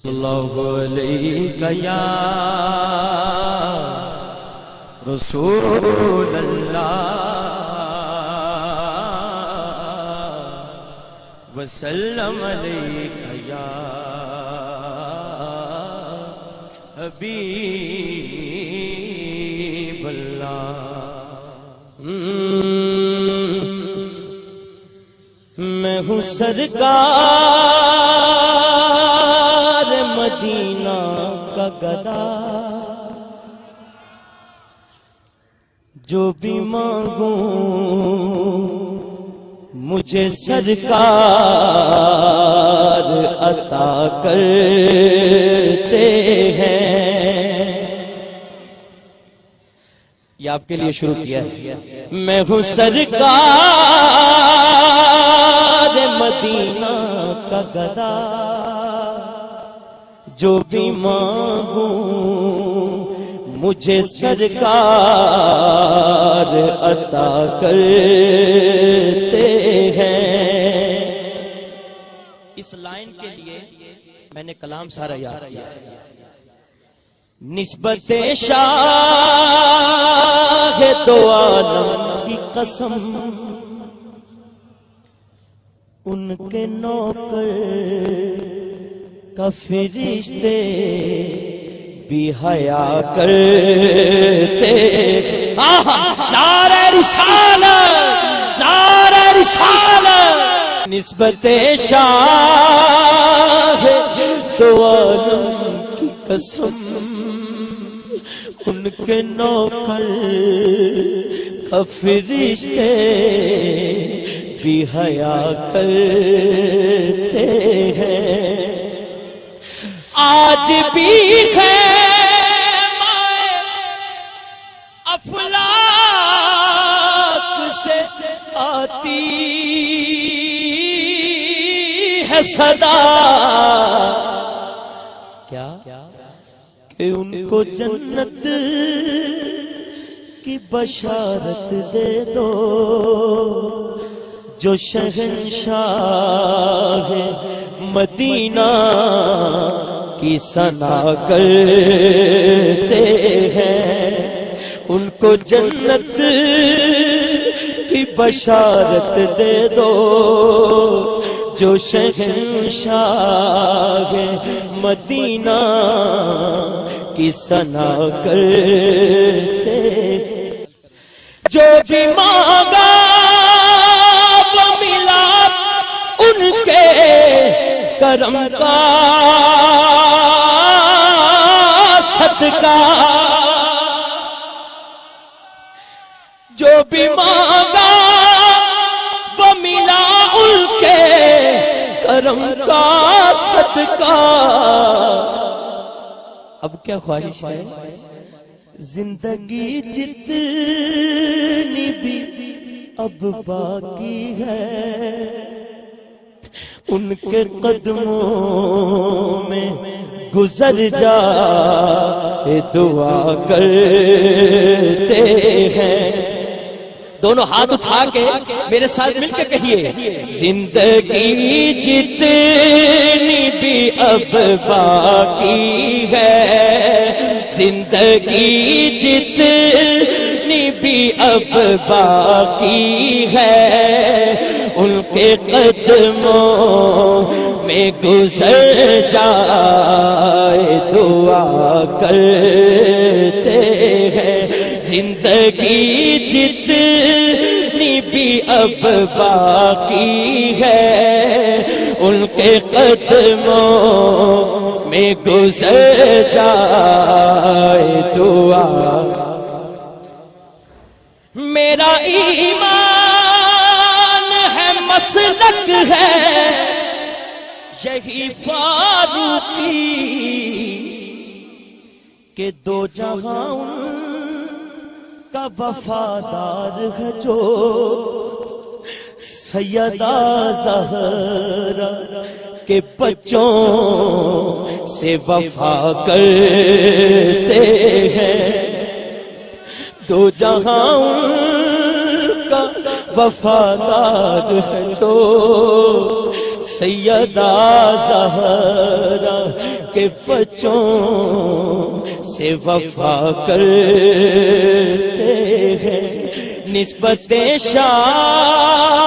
اللہ علیہ یا رسول اللہ وسلم علیہ یا حبیب اللہ۔ میں ہوں سرکار مدینہ کا گدا، جو بھی مانگوں مجھے سرکار عطا کرتے ہیں۔ یہ آپ کے لیے شروع کیا ہے۔ میں ہوں سرکار مدینہ کا گدا، جو بھی مانگوں مجھے سرکار عطا کرتے ہیں۔ اس لائن کے لیے میں نے کلام سارا یاد کیا۔ نسبت شاہ دو عالم کی قسم، ان کے نوکر کا فرشتے بھی حیا کرتے۔ نعرہ رسالت، نعرہ رسالت۔ نسبت شاہ دو عالم کی قسم، ان کے نوکر کا فرشتے بھی حیا کرتے ہیں۔ آج بھی ہے افلاک سے آتی ہے صدا، کیا کہ ان کو جنت کی بشارت دے دو، جو شہنشاہ مدینہ کی ثنا کرتے ہیں۔ ان کو جنت کی بشارت دے دو، جو شہنشاہ مدینہ کی ثنا کرتے۔ جو بھی مانگا وہ ملا ان کے کرم کا صدقہ، جو بھی مانگا وہ ملا ان کے کرم کا صدقہ۔ اب کیا خواہش ہے؟ زندگی جتنی بھی اب باقی ہے، ان کے قدموں میں گزر جا دعا کرتے ہیں۔ دونوں ہاتھ اٹھا کے میرے ساتھ مل کے کہیے، زندگی جتنی بھی اب باقی ہے، زندگی جتنی بھی اب باقی ہے، ان کے قدموں میں گزر جائے دعا کرتے ہیں۔ زندگی جتنی بھی اب باقی ہے، ان کے قدموں میں گزر جائے دعا۔ میرا ایمان ہے، مسلک ہے یہی فاروقی، کہ دو جہاں کا وفادار ہے جو سیدہ زہرا کے بچوں سے وفا کرتے ہیں۔ دو جہاں کا وفادار ہے جو سیدہ زہرا کے بچوں سے وفا کرتے ہیں نسبت شاہ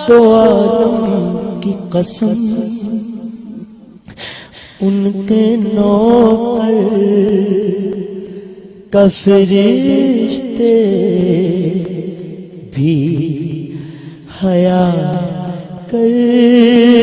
دو عالم کی قسم ان کے نوکر کا فرشتے بھی حیا کرتے